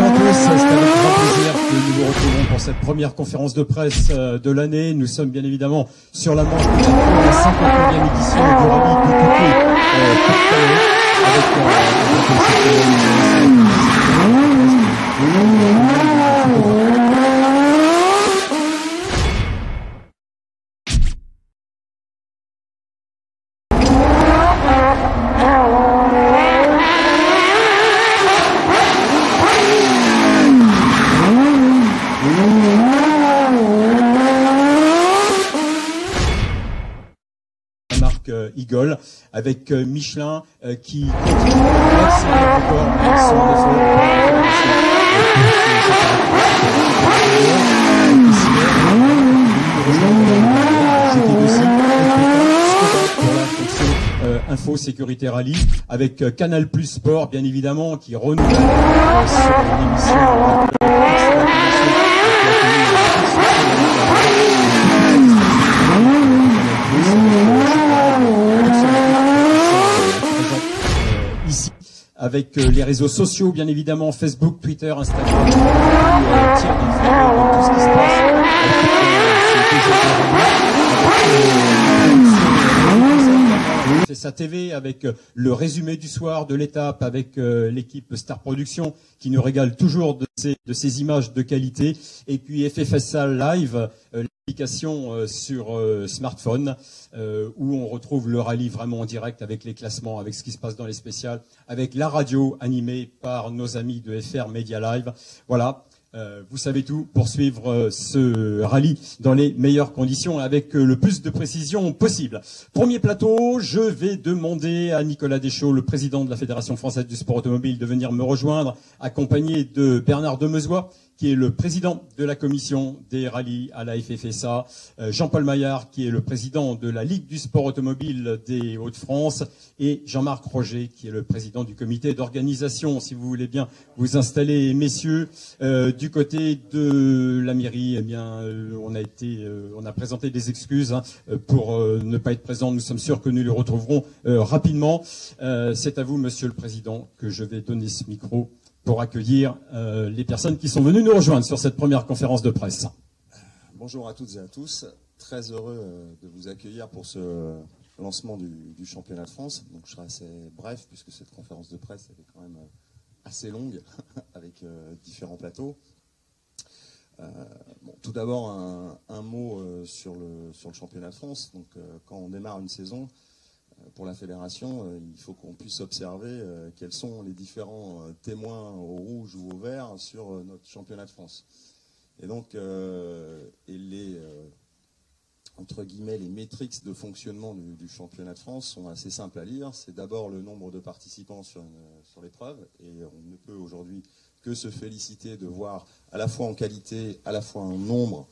Bonjour à tous, c'est avec grand plaisir que nous vous retrouvons pour cette première conférence de presse de l'année. Nous sommes bien évidemment sur la manche de la 59e édition du rallye de Touquet Eagle avec Michelin qui continue à accélérer encore avec son effort Info Sécurité Rallye avec Canal Plus Sport bien évidemment qui renouvelle sur l'émission avec les réseaux sociaux, bien évidemment, Facebook, Twitter, Instagram, tout ce qui se passe. C'est sa TV avec le résumé du soir de l'étape avec l'équipe Star Production qui nous régale toujours de ces images de qualité. Et puis FFSA Live, l'application sur smartphone où on retrouve le rallye vraiment en direct avec les classements, avec ce qui se passe dans les spéciales, avec la radio animée par nos amis de FR Media Live. Voilà. Vous savez tout pour suivre ce rallye dans les meilleures conditions avec le plus de précision possible. Premier plateau, je vais demander à Nicolas Deschaux, le président de la Fédération française du sport automobile, de venir me rejoindre, accompagné de Bernard Demezois, qui est le président de la commission des rallyes à la FFSA, Jean-Paul Maillard, qui est le président de la Ligue du sport automobile des Hauts-de-France, et Jean-Marc Roger, qui est le président du comité d'organisation. Si vous voulez bien vous installer, messieurs, du côté de la mairie, eh bien, on a présenté des excuses pour ne pas être présent. Nous sommes sûrs que nous les retrouverons rapidement. C'est à vous, monsieur le président, que je vais donner ce micro pour accueillir les personnes qui sont venues nous rejoindre sur cette première conférence de presse. Bonjour à toutes et à tous, très heureux de vous accueillir pour ce lancement du championnat de France. Donc je serai assez bref puisque cette conférence de presse elle est quand même assez longue avec différents plateaux. Tout d'abord un mot sur le championnat de France. Donc quand on démarre une saison, pour la fédération, il faut qu'on puisse observer quels sont les différents témoins au rouge ou au vert sur notre championnat de France. Et donc, entre guillemets, les métriques de fonctionnement du championnat de France sont assez simples à lire. C'est d'abord le nombre de participants sur l'épreuve. Et on ne peut aujourd'hui que se féliciter de voir à la fois en qualité, à la fois en nombre,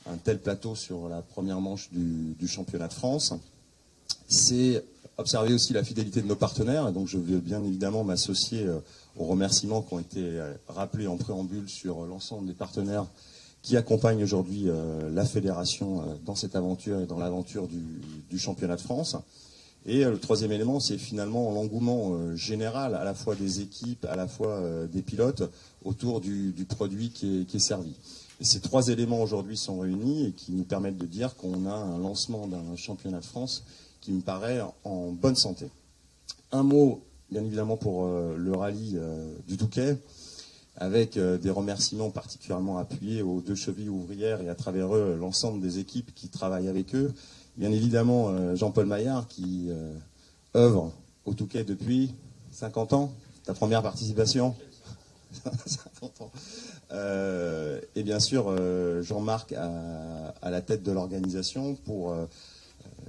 un tel plateau sur la première manche du championnat de France. C'est observer aussi la fidélité de nos partenaires, et donc je veux bien évidemment m'associer aux remerciements qui ont été rappelés en préambule sur l'ensemble des partenaires qui accompagnent aujourd'hui la fédération dans cette aventure et dans l'aventure du championnat de France. Et le troisième élément, c'est finalement l'engouement général, à la fois des équipes, à la fois des pilotes, autour du produit qui est servi. Et ces trois éléments aujourd'hui sont réunis et qui nous permettent de dire qu'on a un lancement d'un championnat de France qui me paraît en bonne santé. Un mot, bien évidemment, pour le rallye du Touquet, avec des remerciements particulièrement appuyés aux deux chevilles ouvrières et à travers eux l'ensemble des équipes qui travaillent avec eux. Bien évidemment, Jean-Paul Maillard qui œuvre au Touquet depuis 50 ans. Ta première participation 50 ans. Et bien sûr, Jean-Marc à la tête de l'organisation pour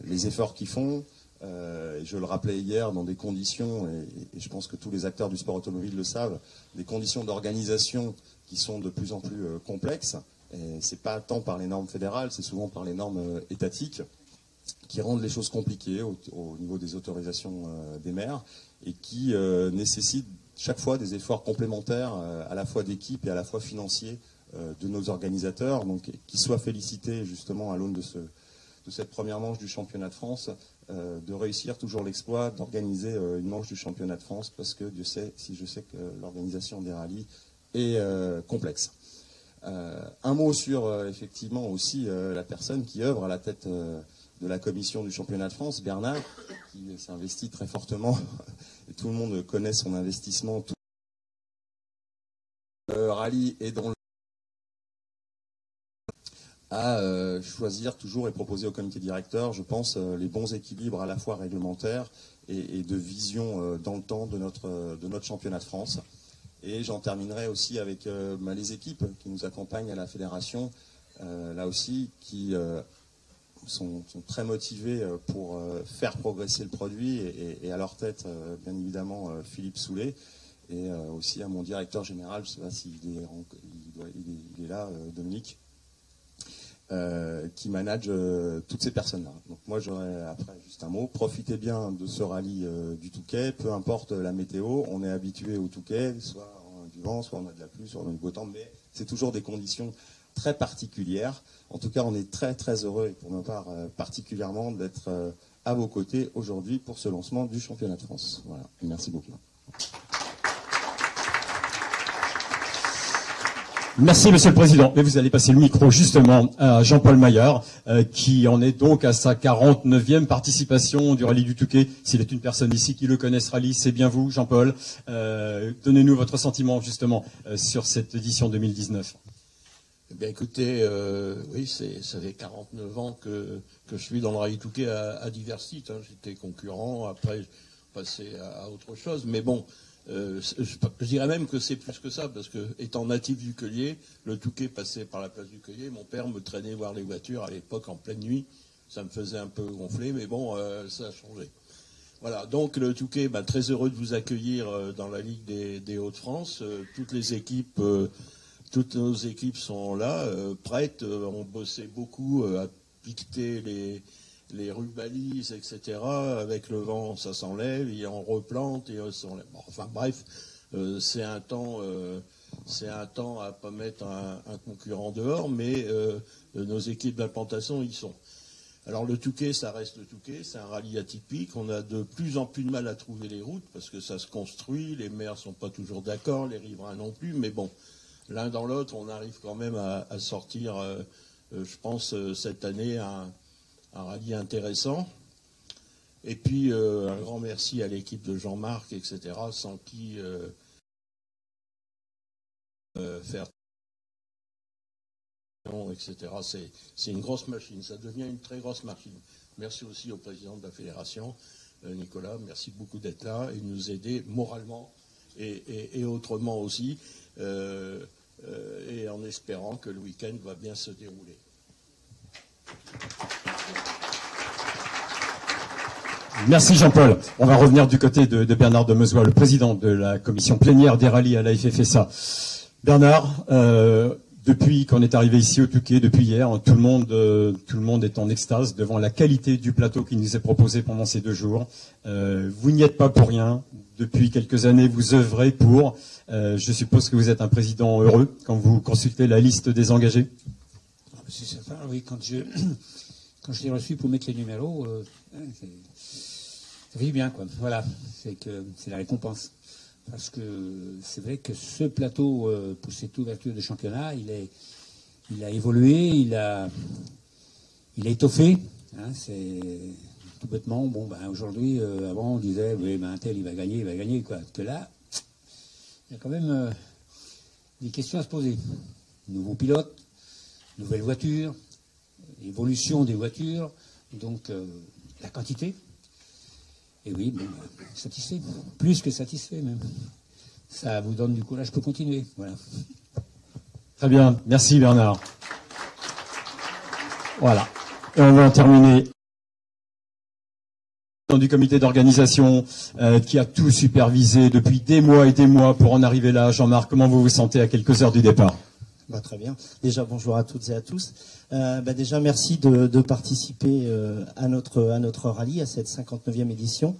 les efforts qu'ils font. Je le rappelais hier, dans des conditions, et je pense que tous les acteurs du sport automobile le savent, des conditions d'organisation qui sont de plus en plus complexes. Et c'est pas tant par les normes fédérales, c'est souvent par les normes étatiques qui rendent les choses compliquées au niveau des autorisations des maires et qui nécessitent chaque fois des efforts complémentaires à la fois d'équipe et à la fois financiers de nos organisateurs, donc qui soient félicités justement à l'aune de cette première manche du championnat de France, de réussir toujours l'exploit d'organiser une manche du championnat de France, parce que Dieu sait si je sais que l'organisation des rallyes et complexe. Un mot sur effectivement aussi la personne qui œuvre à la tête de la commission du championnat de France, Bernard, qui s'est investi très fortement, et tout le monde connaît son investissement, tout le rallye et dans le à choisir toujours et proposer au comité directeur, je pense, les bons équilibres à la fois réglementaires et de vision dans le temps de notre championnat de France. Et j'en terminerai aussi avec les équipes qui nous accompagnent à la fédération, là aussi, qui sont très motivées pour faire progresser le produit et à leur tête, bien évidemment, Philippe Soulet. Et aussi à mon directeur général, je ne sais pas s'il est là, Dominique, qui manage toutes ces personnes-là. Donc moi j'aurais après juste un mot, profitez bien de ce rallye du Touquet, peu importe la météo, on est habitué au Touquet, soit on a du vent, soit on a de la pluie, soit on a du beau temps, mais c'est toujours des conditions très particulières. En tout cas on est très très heureux, et pour ma part particulièrement, d'être à vos côtés aujourd'hui pour ce lancement du championnat de France. Voilà, et merci beaucoup. Merci, Monsieur le Président. Et vous allez passer le micro justement à Jean-Paul Maillard, qui en est donc à sa 49e participation du rallye du Touquet. S'il est une personne ici qui le connaît ce rallye, c'est bien vous, Jean-Paul. Donnez-nous votre sentiment justement sur cette édition 2019. Eh bien, écoutez, oui, ça fait 49 ans que je suis dans le rallye Touquet à divers titres. Hein. J'étais concurrent, après je passais à autre chose, mais bon. Je dirais même que c'est plus que ça, parce que étant natif du Cueillier, le Touquet passait par la place du Cueillier, mon père me traînait voir les voitures à l'époque en pleine nuit, ça me faisait un peu gonfler, mais bon, ça a changé. Voilà, donc le Touquet, très heureux de vous accueillir dans la Ligue des Hauts-de-France. Toutes nos équipes sont là, prêtes, on bossait beaucoup à piqueter les rues-balises, etc. Avec le vent, ça s'enlève, et on replante et on s'enlève. Bon, enfin bref, c'est un temps à pas mettre un concurrent dehors, mais nos équipes d'implantation y sont. Alors le Touquet, ça reste le Touquet, c'est un rallye atypique. On a de plus en plus de mal à trouver les routes parce que ça se construit, les maires sont pas toujours d'accord, les riverains non plus, mais bon, l'un dans l'autre, on arrive quand même à sortir, je pense, cette année un rallye intéressant. Et puis, un grand merci à l'équipe de Jean-Marc, etc., sans qui faire etc. C'est une grosse machine, ça devient une très grosse machine. Merci aussi au président de la fédération, Nicolas, merci beaucoup d'être là et de nous aider moralement et autrement aussi, et en espérant que le week-end va bien se dérouler. Merci Jean-Paul. On va revenir du côté de Bernard Demezois, le président de la commission plénière des rallyes à la FFSA. Bernard, depuis qu'on est arrivé ici au Touquet, depuis hier, tout le monde est en extase devant la qualité du plateau qui nous est proposé pendant ces 2 jours. Vous n'y êtes pas pour rien. Depuis quelques années, vous œuvrez pour. Je suppose que vous êtes un président heureux quand vous consultez la liste des engagés. C'est certain, oui. Quand je l'ai reçu pour mettre les numéros, ça fait du bien, quoi. Voilà, c'est la récompense. Parce que c'est vrai que ce plateau, pour cette ouverture de championnat, il a évolué, il a étoffé. Hein, c'est tout bêtement. Bon, aujourd'hui, avant on disait, oui, un tel il va gagner, quoi. Que là, il y a quand même des questions à se poser. Nouveau pilote, nouvelle voiture, évolution des voitures, donc la quantité. Et oui, satisfait, plus que satisfait même. Ça vous donne du courage pour continuer. Voilà. Très bien, merci Bernard. Voilà, et on va en terminer. Du comité d'organisation qui a tout supervisé depuis des mois et des mois pour en arriver là. Jean-Marc, comment vous vous sentez à quelques heures du départ ? Très bien. Déjà, bonjour à toutes et à tous. Déjà, merci de participer à notre rallye, à cette 59e édition.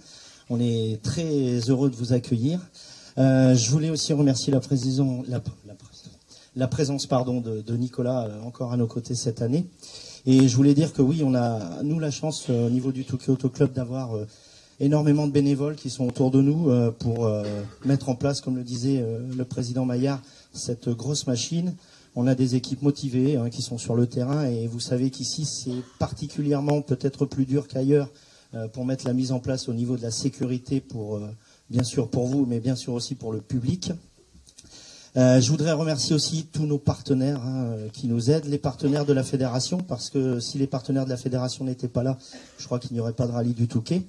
On est très heureux de vous accueillir. Je voulais aussi remercier la présence de Nicolas encore à nos côtés cette année. Et je voulais dire que oui, on a, nous, la chance au niveau du Tokyo Auto Club d'avoir énormément de bénévoles qui sont autour de nous pour mettre en place, comme le disait le président Maillard, cette grosse machine. On a des équipes motivées qui sont sur le terrain et vous savez qu'ici c'est particulièrement peut-être plus dur qu'ailleurs pour mettre la mise en place au niveau de la sécurité pour bien sûr pour vous mais bien sûr aussi pour le public. Je voudrais remercier aussi tous nos partenaires qui nous aident, les partenaires de la fédération, parce que si les partenaires de la fédération n'étaient pas là, je crois qu'il n'y aurait pas de rallye du Touquet.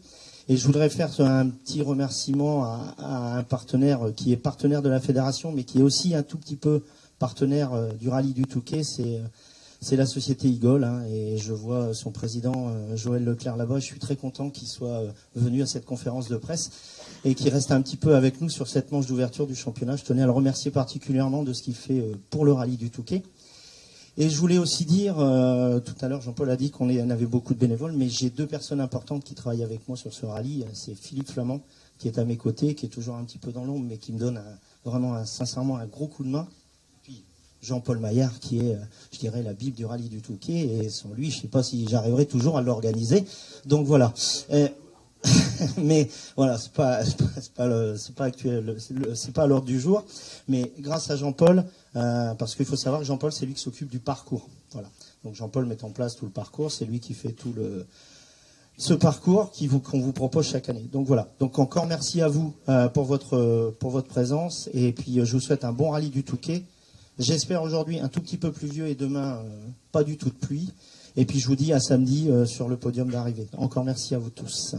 Et je voudrais faire un petit remerciement à un partenaire qui est partenaire de la fédération, mais qui est aussi un tout petit peu partenaire du rallye du Touquet, c'est la société Igol, et je vois son président Joël Leclerc là-bas. Je suis très content qu'il soit venu à cette conférence de presse et qu'il reste un petit peu avec nous sur cette manche d'ouverture du championnat. Je tenais à le remercier particulièrement de ce qu'il fait pour le rallye du Touquet. Et je voulais aussi dire, tout à l'heure Jean-Paul a dit qu'on avait beaucoup de bénévoles, mais j'ai 2 personnes importantes qui travaillent avec moi sur ce rallye. C'est Philippe Flamand, qui est à mes côtés, qui est toujours un petit peu dans l'ombre, mais qui me donne vraiment sincèrement un gros coup de main. Puis Jean-Paul Maillard, qui est, je dirais, la Bible du rallye du Touquet, et sans lui, je ne sais pas si j'arriverai toujours à l'organiser. Donc voilà. Mais voilà, c'est pas actuel, c'est pas à l'ordre du jour. Mais grâce à Jean-Paul, parce qu'il faut savoir que Jean-Paul, c'est lui qui s'occupe du parcours. Voilà. Donc Jean-Paul met en place tout le parcours, c'est lui qui fait tout ce parcours qu'on vous propose chaque année. Donc voilà. Donc encore merci à vous pour votre présence, et puis je vous souhaite un bon rallye du Touquet. J'espère aujourd'hui un tout petit peu pluvieux et demain pas du tout de pluie. Et puis je vous dis à samedi sur le podium d'arrivée. Encore merci à vous tous.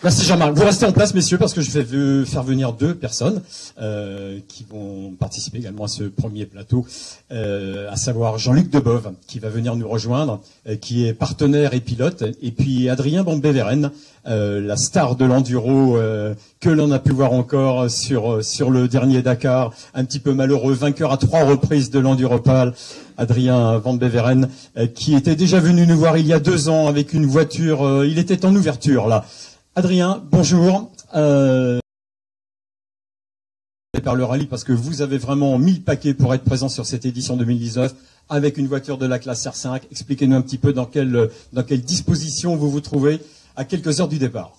Merci Jean-Marc. Vous restez en place, messieurs, parce que je vais faire venir 2 personnes qui vont participer également à ce premier plateau, à savoir Jean-Luc Debove, qui va venir nous rejoindre, qui est partenaire et pilote, et puis Adrien Van Beveren, la star de l'enduro que l'on a pu voir encore sur le dernier Dakar, un petit peu malheureux, vainqueur à 3 reprises de l'Enduropal, Adrien Van Beveren, qui était déjà venu nous voir il y a 2 ans avec une voiture, il était en ouverture là. Adrien, bonjour. Par le rallye, parce que vous avez vraiment mis le paquet pour être présent sur cette édition 2019 avec une voiture de la classe R5. Expliquez-nous un petit peu dans quelle disposition vous vous trouvez à quelques heures du départ.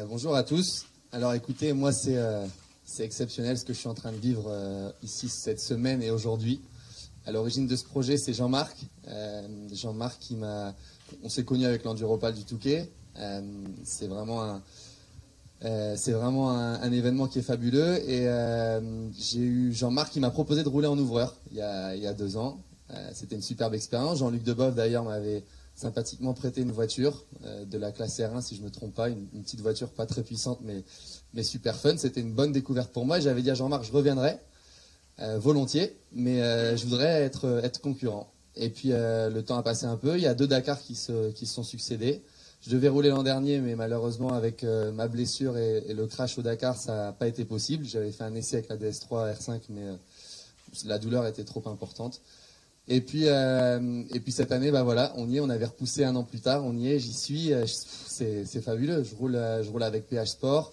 Bonjour à tous. Alors écoutez, moi c'est exceptionnel ce que je suis en train de vivre ici cette semaine et aujourd'hui. À l'origine de ce projet, c'est Jean-Marc. Jean-Marc on s'est connus avec l'Enduropal du Touquet. C'est vraiment un événement qui est fabuleux, et j'ai eu Jean-Marc qui m'a proposé de rouler en ouvreur il y a 2 ans. C'était une superbe expérience. Jean-Luc Debove d'ailleurs m'avait sympathiquement prêté une voiture de la classe R1 si je me trompe pas, une petite voiture pas très puissante mais super fun. C'était une bonne découverte pour moi. J'avais dit à Jean-Marc je reviendrai volontiers, mais je voudrais être concurrent. Et puis le temps a passé un peu. Il y a 2 Dakar qui se sont succédés. Je devais rouler l'an dernier, mais malheureusement, avec ma blessure et le crash au Dakar, ça n'a pas été possible. J'avais fait un essai avec la DS3 R5, mais la douleur était trop importante. Et puis cette année, bah voilà, on y est. On avait repoussé 1 an plus tard. On y est, j'y suis. C'est fabuleux. Je roule avec PH Sport.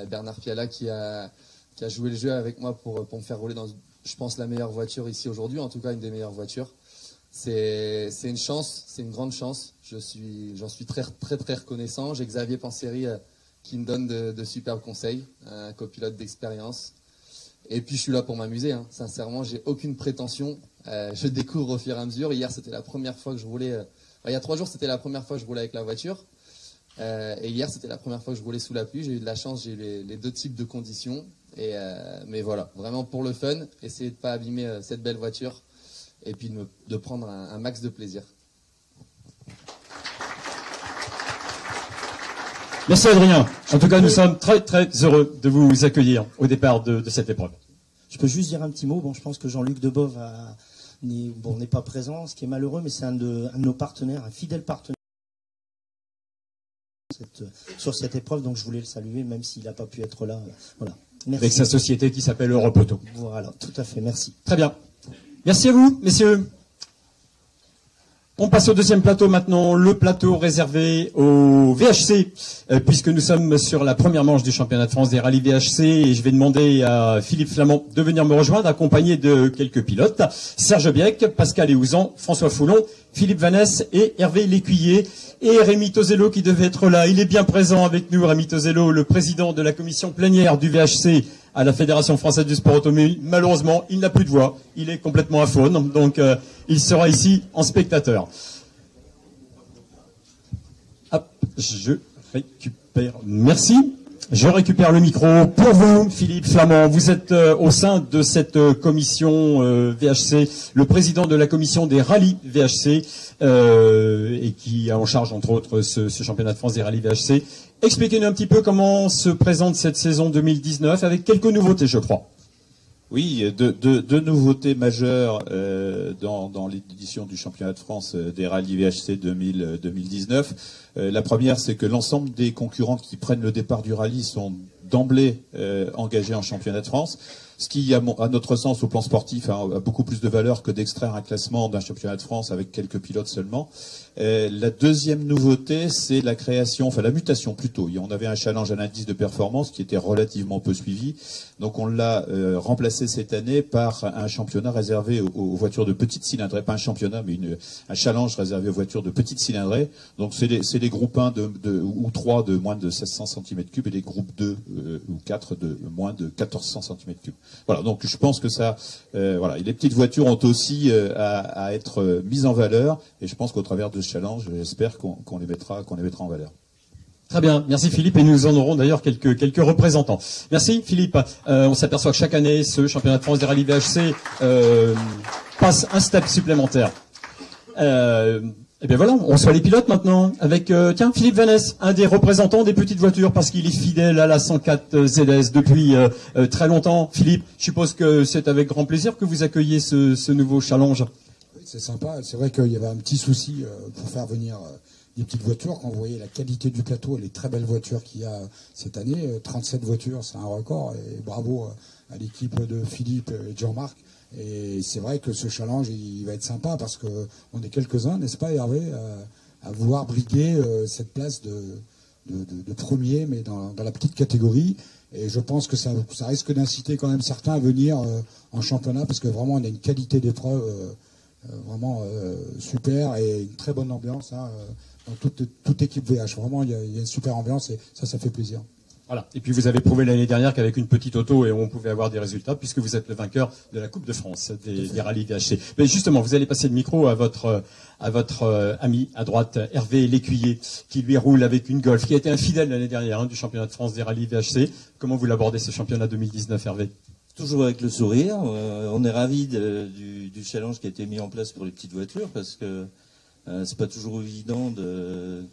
Bernard Piala qui a joué le jeu avec moi pour me faire rouler dans, je pense, la meilleure voiture ici aujourd'hui. En tout cas, une des meilleures voitures. C'est une chance, c'est une grande chance. J'en suis très très très reconnaissant. J'ai Xavier Panseri qui me donne de superbes conseils, un copilote d'expérience. Et puis je suis là pour m'amuser. Sincèrement, j'ai aucune prétention. Je découvre au fur et à mesure. Hier, c'était la première fois que je roulais. Il y a 3 jours, c'était la première fois que je roulais avec la voiture. Et hier, c'était la première fois que je roulais sous la pluie. J'ai eu de la chance. J'ai eu les 2 types de conditions. Mais voilà, vraiment pour le fun, essayer de pas abîmer cette belle voiture. Et puis de prendre un max de plaisir. Merci Adrien. En tout cas, nous sommes très très heureux de vous accueillir au départ de cette épreuve. Je peux juste dire un petit mot. Bon, je pense que Jean-Luc Debove n'est pas présent, ce qui est malheureux, mais c'est un de nos partenaires, un fidèle partenaire sur cette épreuve. Donc je voulais le saluer, même s'il n'a pas pu être là. Voilà. Merci. Avec sa société qui s'appelle Europoteau. Voilà, tout à fait. Merci. Très bien. Merci à vous, messieurs. On passe au deuxième plateau maintenant, le plateau réservé au VHC, puisque nous sommes sur la première manche du championnat de France des rallyes VHC, et je vais demander à Philippe Flamand de venir me rejoindre, accompagné de quelques pilotes, Serge Biec, Pascal Eouzan, François Foulon, Philippe Vanesse et Hervé Lécuyer, et Rémi Tozello qui devait être là. Il est bien présent avec nous, Rémi Tozello, le président de la commission plénière du VHC à la Fédération française du sport automobile. Malheureusement, il n'a plus de voix, il est complètement aphone, donc il sera ici en spectateur. Hop, je récupère. Merci. Je récupère le micro pour vous, Philippe Flamand. Vous êtes au sein de cette commission VHC, le président de la commission des rallyes VHC, et qui a en charge, entre autres, ce championnat de France des rallyes VHC. Expliquez-nous un petit peu comment se présente cette saison 2019, avec quelques nouveautés, je crois. Oui, deux nouveautés majeures dans l'édition du championnat de France des rallyes VHC 2019. La première, c'est que l'ensemble des concurrents qui prennent le départ du rallye sont d'emblée engagés en championnat de France, ce qui, à notre sens, au plan sportif, a beaucoup plus de valeur que d'extraire un classement d'un championnat de France avec quelques pilotes seulement. La deuxième nouveauté, c'est la création, enfin la mutation plutôt. On avait un challenge à l'indice de performance qui était relativement peu suivi. Donc on l'a remplacé cette année par un championnat réservé aux voitures de petite cylindrée, pas un championnat, mais un challenge réservé aux voitures de petite cylindrée. Donc c'est les groupes 1 ou 3 de moins de 1600 cm3 et les groupes 2 ou 4 de moins de 1400 cm3. Voilà, donc je pense que ça, voilà, les petites voitures ont aussi à être mises en valeur, et je pense qu'au travers de ce challenge, j'espère qu'on les mettra en valeur. Très bien, merci Philippe, et nous en aurons d'ailleurs quelques représentants. Merci Philippe. On s'aperçoit que chaque année, ce championnat de France des rallyes VHC passe un step supplémentaire. Et bien voilà, on reçoit les pilotes maintenant avec tiens, Philippe Vanesse, un des représentants des petites voitures, parce qu'il est fidèle à la 104 ZS depuis très longtemps. Philippe, je suppose que c'est avec grand plaisir que vous accueillez ce nouveau challenge. Oui, c'est sympa. C'est vrai qu'il y avait un petit souci pour faire venir des petites voitures. Quand vous voyez la qualité du plateau et les très belles voitures qu'il y a cette année, 37 voitures, c'est un record. Et bravo à l'équipe de Philippe et de Jean-Marc. Et c'est vrai que ce challenge, il va être sympa parce que on est quelques-uns, n'est-ce pas Hervé, à vouloir briguer cette place de premier, mais dans la petite catégorie. Et je pense que ça risque d'inciter quand même certains à venir en championnat, parce que vraiment on a une qualité d'épreuve vraiment super, et une très bonne ambiance dans toute équipe VH. Vraiment, il y a une super ambiance, et ça fait plaisir. Voilà. Et puis vous avez prouvé l'année dernière qu'avec une petite auto, et on pouvait avoir des résultats, puisque vous êtes le vainqueur de la Coupe de France des rallyes VHC. Mais justement, vous allez passer le micro à votre ami à droite, Hervé Lécuyer, qui lui roule avec une Golf, qui a été un fidèle l'année dernière du championnat de France des rallyes VHC. Comment vous l'abordez, ce championnat 2019, Hervé? Toujours avec le sourire. On est ravis du challenge qui a été mis en place pour les petites voitures, parce que c'est pas toujours évident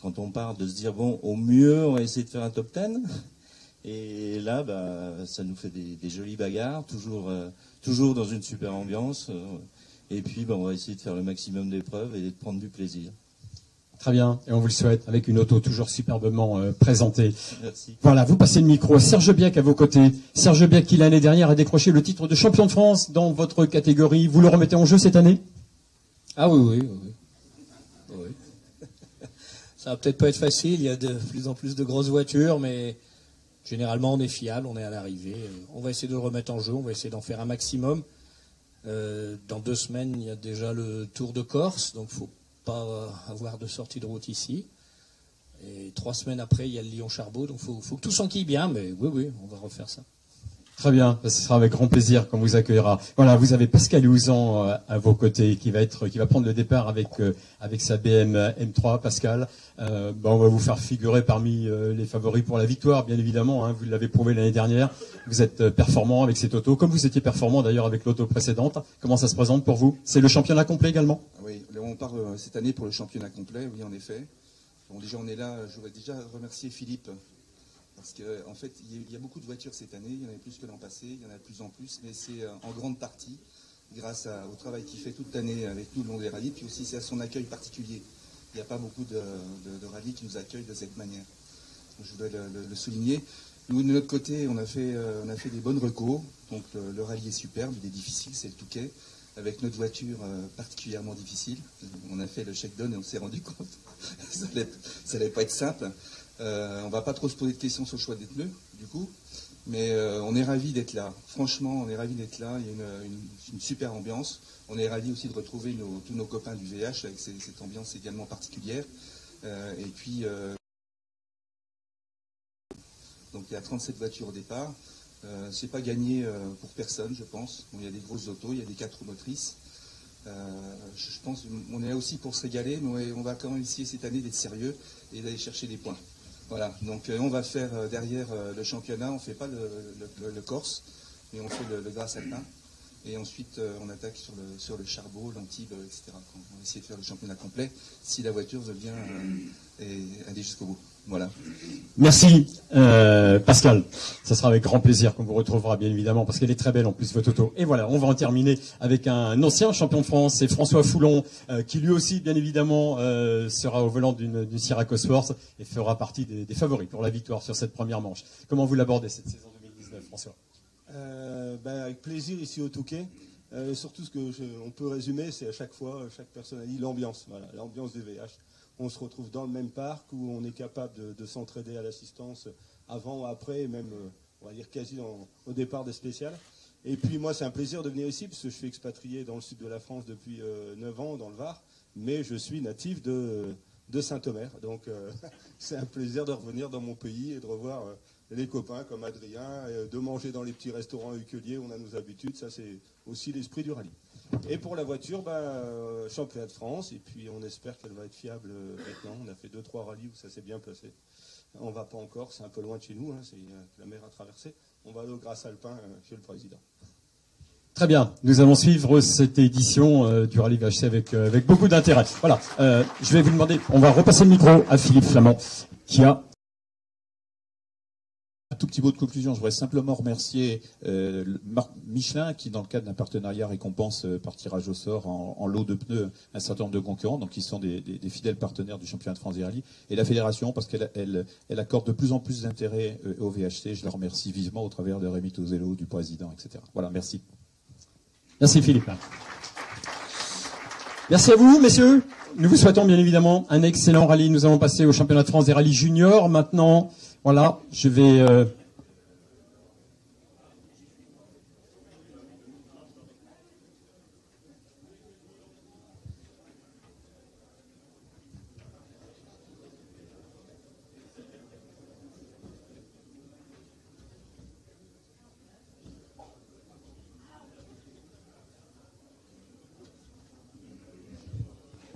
quand on part de se dire bon, au mieux on va essayer de faire un top 10. Et là, ça nous fait des jolies bagarres, toujours dans une super ambiance. Et puis, on va essayer de faire le maximum d'épreuves et de prendre du plaisir. Très bien, et on vous le souhaite, avec une auto toujours superbement présentée. Merci. Voilà, vous passez le micro. Serge Biec à vos côtés. Serge Biec qui l'année dernière a décroché le titre de champion de France dans votre catégorie. Vous le remettez en jeu cette année? Ah oui. Ça va peut-être pas être facile, il y a de plus en plus de grosses voitures, mais généralement on est fiable, on est à l'arrivée. On va essayer de le remettre en jeu, on va essayer d'en faire un maximum. Dans 2 semaines, il y a déjà le Tour de Corse, donc il ne faut pas avoir de sortie de route ici. Et 3 semaines après, il y a le Lyon-Charbot, donc il faut que tout s'enquille bien, mais oui, on va refaire ça. Très bien, ce sera avec grand plaisir qu'on vous accueillera. Voilà, vous avez Pascal Eouzan à vos côtés qui va prendre le départ avec sa BM M3. Pascal, on va vous faire figurer parmi les favoris pour la victoire, bien évidemment. Vous l'avez prouvé l'année dernière. Vous êtes performant avec cette auto, comme vous étiez performant d'ailleurs avec l'auto précédente. Comment ça se présente pour vous? C'est le championnat complet également? Oui, on part cette année pour le championnat complet. Oui, en effet. Bon, déjà on est là. Je voudrais déjà remercier Philippe. Parce qu'en fait, il y a beaucoup de voitures cette année, il y en avait plus que l'an passé, il y en a de plus en plus, mais c'est en grande partie grâce au travail qu'il fait toute l'année avec nous le long des rallyes, puis aussi c'est à son accueil particulier. Il n'y a pas beaucoup de rallyes qui nous accueillent de cette manière. Donc, je voudrais le souligner. Nous, de notre côté, on a fait des bonnes recos, donc le rallye est superbe, il est difficile, c'est le Touquet. avec notre voiture particulièrement difficile. On a fait le shakedown et on s'est rendu compte que ça allait pas être simple. On va pas trop se poser de questions sur le choix des pneus, du coup, mais on est ravis d'être là. Franchement, on est ravis d'être là. Il y a une super ambiance. On est ravis aussi de retrouver tous nos copains du VH avec cette ambiance également particulière. Et puis, donc il y a 37 voitures au départ. C'est pas gagné pour personne, je pense. Bon, il y a des grosses autos, il y a des 4 roues motrices. Je pense qu'on est là aussi pour se régaler, mais on va quand même essayer cette année d'être sérieux et d'aller chercher des points. Voilà, donc on va faire derrière le championnat, on ne fait pas le Corse, mais on fait le Grasse Alpin. Et ensuite, on attaque sur le Charbot, l'Antibes, etc. On va essayer de faire le championnat complet si la voiture veut bien aller jusqu'au bout. Voilà. Merci Pascal. Ça sera avec grand plaisir qu'on vous retrouvera bien évidemment parce qu'elle est très belle en plus votre auto. Et voilà, on va en terminer avec un ancien champion de France, c'est François Foulon, qui lui aussi bien évidemment sera au volant d'une Sierra Cosworth et fera partie des favoris pour la victoire sur cette première manche. Comment vous l'abordez cette saison 2019, François? Avec plaisir ici au Touquet. Surtout ce qu'on peut résumer, c'est à chaque fois, chaque personne a dit l'ambiance. Voilà, l'ambiance du VH. On se retrouve dans le même parc où on est capable de s'entraider à l'assistance avant, après, même, on va dire quasi au départ des spéciales. Et puis moi, c'est un plaisir de venir ici parce que je suis expatrié dans le sud de la France depuis 9 ans, dans le Var, mais je suis natif de Saint-Omer. Donc c'est un plaisir de revenir dans mon pays et de revoir les copains comme Adrien, de manger dans les petits restaurants éculiers où on a nos habitudes. Ça, c'est aussi l'esprit du rallye. Et pour la voiture, championnat de France, et puis on espère qu'elle va être fiable maintenant. On a fait 2-3 rallyes où ça s'est bien placé. On va pas encore, c'est un peu loin de chez nous, hein, c'est la mer à traverser. On va aller au Grasse Alpin chez le président. Très bien, nous allons suivre cette édition du Rallye VHC avec beaucoup d'intérêt. Voilà, je vais vous demander, on va repasser le micro à Philippe Flamand, qui a... Un tout petit mot de conclusion, je voudrais simplement remercier Michelin qui, dans le cadre d'un partenariat, récompense par tirage au sort en lot de pneus un certain nombre de concurrents, donc qui sont des fidèles partenaires du championnat de France des rallyes, et la fédération parce qu'elle accorde de plus en plus d'intérêt au VHC. Je la remercie vivement au travers de Rémi Tozello, du président, etc. Voilà, merci. Merci Philippe. Merci à vous, messieurs. Nous vous souhaitons bien évidemment un excellent rallye. Nous allons passer au championnat de France des rallyes juniors. Maintenant, voilà, je vais...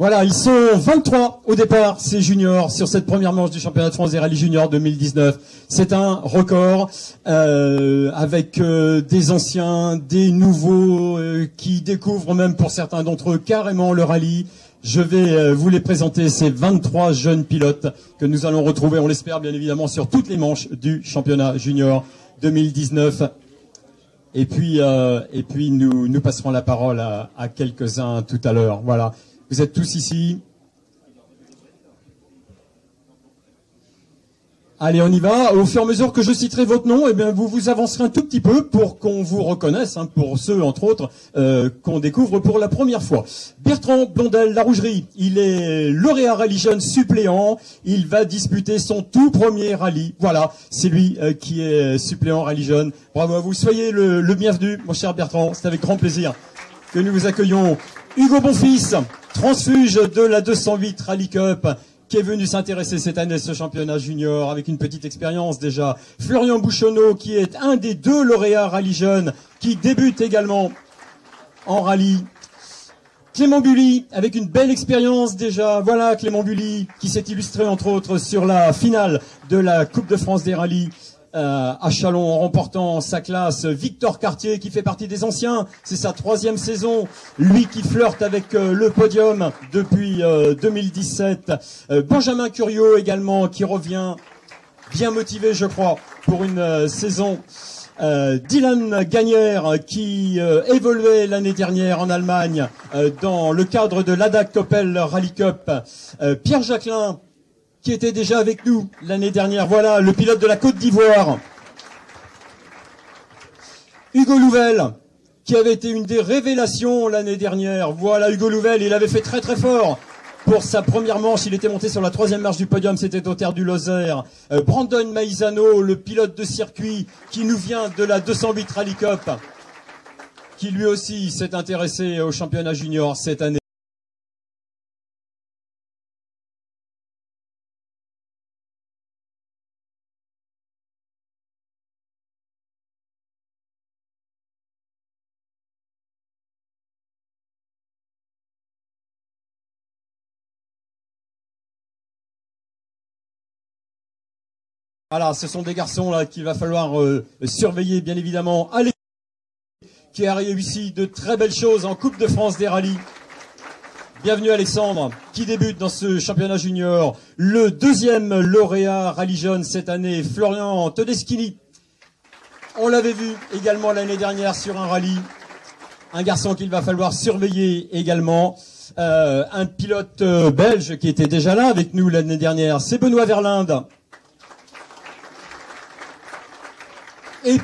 Voilà, ils sont 23 au départ, ces juniors, sur cette première manche du championnat de France des rallyes juniors 2019. C'est un record avec des anciens, des nouveaux qui découvrent même pour certains d'entre eux carrément le rallye. Je vais vous les présenter, ces 23 jeunes pilotes que nous allons retrouver, on l'espère bien évidemment, sur toutes les manches du championnat junior 2019. Et puis nous passerons la parole à quelques-uns tout à l'heure. Voilà. Vous êtes tous ici. Allez, on y va. Au fur et à mesure que je citerai votre nom, eh bien, vous vous avancerez un tout petit peu pour qu'on vous reconnaisse, hein, pour ceux, entre autres, qu'on découvre pour la première fois. Bertrand Blondel, La Rougerie. Il est lauréat Rallye Jeune suppléant. Il va disputer son tout premier rallye. Voilà, c'est lui qui est suppléant Rallye Jeune. Bravo à vous. Soyez le bienvenu, mon cher Bertrand. C'est avec grand plaisir que nous vous accueillons. Hugo Bonfils, transfuge de la 208 Rally Cup, qui est venu s'intéresser cette année à ce championnat junior avec une petite expérience déjà. Florian Bouchonneau, qui est un des 2 lauréats Rallye Jeune, qui débute également en rallye. Clément Bully, avec une belle expérience déjà. Voilà Clément Bully, qui s'est illustré entre autres sur la finale de la Coupe de France des rallyes. À Châlons en remportant sa classe. Victor Cartier qui fait partie des anciens, c'est sa 3e saison, lui qui flirte avec le podium depuis 2017. Benjamin Curiot également qui revient bien motivé je crois pour une saison. Dylan Gagnère qui évoluait l'année dernière en Allemagne dans le cadre de l'ADAC Coppel Rally Cup. Pierre Jacquelin qui était déjà avec nous l'année dernière. Voilà, le pilote de la Côte d'Ivoire. Hugo Louvel, qui avait été une des révélations l'année dernière. Voilà Hugo Louvel, il avait fait très très fort. Pour sa première manche, il était monté sur la 3e marche du podium, c'était au Terre du Lozère. Brandon Maizano, le pilote de circuit qui nous vient de la 208 Rally Cup, qui lui aussi s'est intéressé au championnat junior cette année. Voilà, ce sont des garçons là qu'il va falloir surveiller bien évidemment. Allez, qui a réussi de très belles choses en Coupe de France des rallyes. Bienvenue Alexandre, qui débute dans ce championnat junior. Le 2e lauréat rallye jaune cette année, Florian Todeschini. On l'avait vu également l'année dernière sur un rallye. Un garçon qu'il va falloir surveiller également. Un pilote belge qui était déjà là avec nous l'année dernière, c'est Benoît Verlinde. Et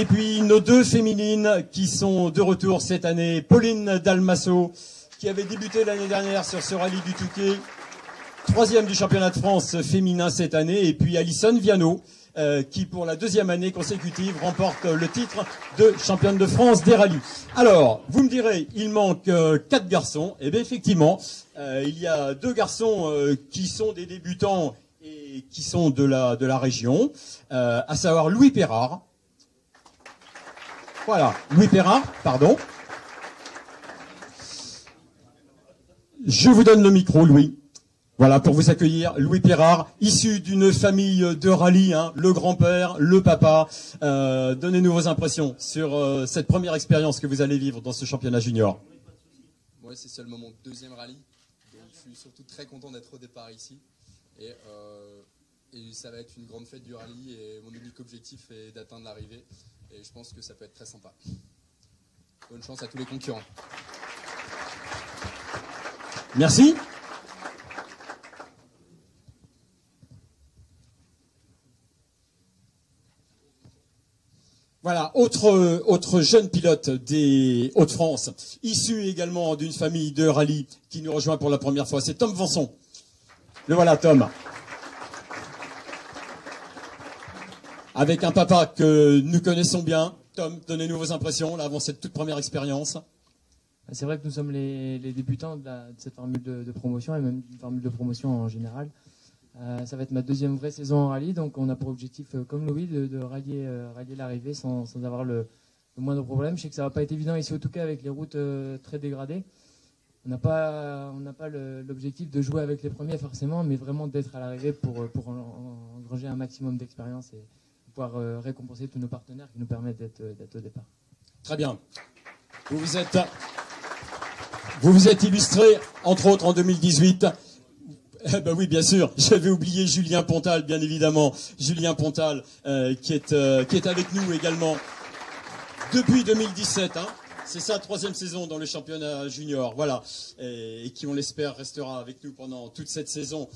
puis nos 2 féminines qui sont de retour cette année. Pauline Dalmasso, qui avait débuté l'année dernière sur ce rallye du Touquet, 3e du championnat de France féminin cette année. Et puis Alison Viano, qui pour la 2e année consécutive remporte le titre de championne de France des rallyes. Alors, vous me direz, il manque 4 garçons. Eh bien effectivement, il y a 2 garçons qui sont des débutants et qui sont de la région, à savoir Louis Perrard. Voilà, Louis Perrard, pardon. Je vous donne le micro, Louis. Voilà, pour vous accueillir, Louis Perrard, issu d'une famille de rallye, hein, le grand-père, le papa. Donnez-nous vos impressions sur cette première expérience que vous allez vivre dans ce championnat junior. Moi, c'est seulement mon 2e rallye, donc je suis surtout très content d'être au départ ici. Et ça va être une grande fête du rallye et mon unique objectif est d'atteindre l'arrivée. Et je pense que ça peut être très sympa. Bonne chance à tous les concurrents. Merci. Voilà, autre jeune pilote des Hauts-de-France, issu également d'une famille de rallye qui nous rejoint pour la première fois, c'est Tom Vanson. Le voilà, Tom. Avec un papa que nous connaissons bien. Tom, donnez-nous vos impressions là, avant cette toute première expérience. C'est vrai que nous sommes les débutants de cette formule de promotion et même d'une formule de promotion en général. Ça va être ma 2e vraie saison en rallye, donc on a pour objectif, comme Louis, de rallier l'arrivée sans avoir le moindre problème. Je sais que ça va pas être évident ici au Touquet avec les routes très dégradées. On n'a pas l'objectif de jouer avec les premiers forcément, mais vraiment d'être à l'arrivée pour engranger un maximum d'expérience et pouvoir récompenser tous nos partenaires qui nous permettent d'être au départ. Très bien. Vous vous êtes illustré, entre autres en 2018. Eh ben oui, bien sûr. J'avais oublié Julien Pontal, bien évidemment. Julien Pontal, qui est avec nous également depuis 2017. Hein. C'est sa 3e saison dans le championnat junior. Voilà. Et qui, on l'espère, restera avec nous pendant toute cette saison.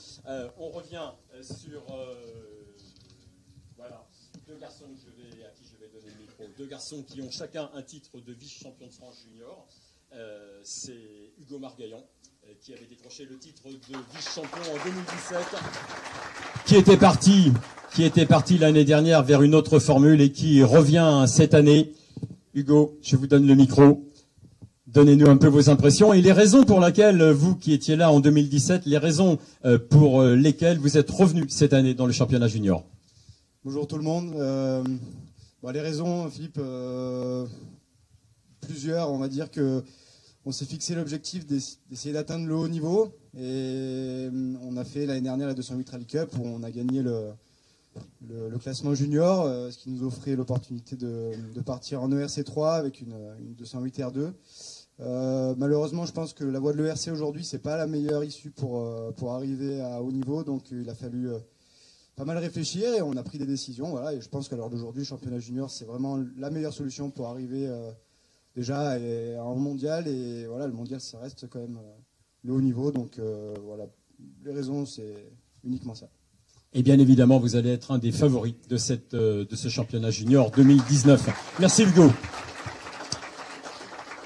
On revient sur... voilà. 2 garçons à qui je vais donner le micro. 2 garçons qui ont chacun un titre de vice-champion de France junior. C'est Hugo Margaillan, qui avait décroché le titre de vice-champion en 2017, qui était parti l'année dernière vers une autre formule et qui revient cette année. Hugo, je vous donne le micro. Donnez-nous un peu vos impressions et les raisons pour lesquelles, vous qui étiez là en 2017, les raisons pour lesquelles vous êtes revenu cette année dans le championnat junior. Bonjour tout le monde. Les raisons, Philippe, plusieurs. On va dire que on s'est fixé l'objectif d'essayer d'atteindre le haut niveau et on a fait l'année dernière la 208 Rally Cup où on a gagné le classement junior, ce qui nous offrait l'opportunité de partir en ERC3 avec une 208 R2. Malheureusement, je pense que la voie de l'ERC aujourd'hui, c'est pas la meilleure issue pour arriver à haut niveau, donc il a fallu pas mal réfléchir et on a pris des décisions. Voilà, et je pense qu'à l'heure d'aujourd'hui, le championnat junior, c'est vraiment la meilleure solution pour arriver déjà en mondial. Et voilà, le mondial, ça reste quand même le haut niveau. Donc voilà, les raisons, c'est uniquement ça. Et bien évidemment, vous allez être un des favoris de ce championnat junior 2019. Merci Hugo.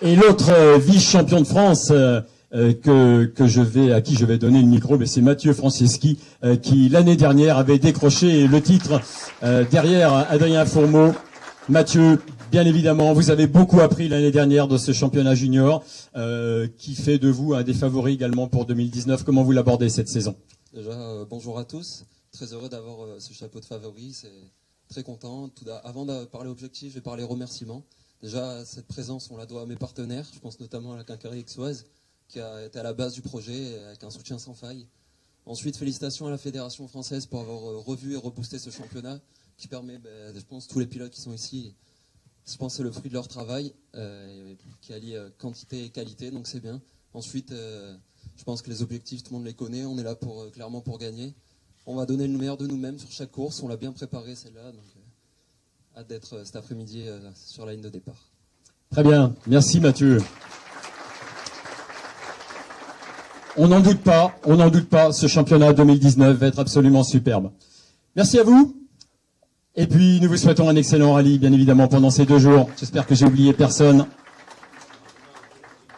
Et l'autre vice-champion de France à qui je vais donner le micro, mais c'est Mathieu Franceschi qui l'année dernière avait décroché le titre derrière Adrien Fourmeau. Mathieu, bien évidemment, vous avez beaucoup appris l'année dernière de ce championnat junior qui fait de vous un des favoris également pour 2019. Comment vous l'abordez cette saison? Déjà, bonjour à tous. Très heureux d'avoir ce chapeau de favori. C'est très content. Avant de parler objectif, je vais parler remerciements. Déjà, cette présence, on la doit à mes partenaires. Je pense notamment à la Quincaillerie Aixoise, qui a été à la base du projet avec un soutien sans faille. Ensuite, félicitations à la Fédération française pour avoir revu et reboosté ce championnat qui permet, je pense, tous les pilotes qui sont ici, je pense que c'est le fruit de leur travail qui allie quantité et qualité, donc c'est bien. Ensuite, je pense que les objectifs, tout le monde les connaît, on est là clairement pour gagner. On va donner le meilleur de nous-mêmes sur chaque course, on l'a bien préparé celle-là, donc hâte d'être cet après-midi sur la ligne de départ. Très bien, merci Mathieu. On n'en doute pas, ce championnat 2019 va être absolument superbe. Merci à vous. Et puis, nous vous souhaitons un excellent rallye, bien évidemment, pendant ces 2 jours. J'espère que j'ai oublié personne.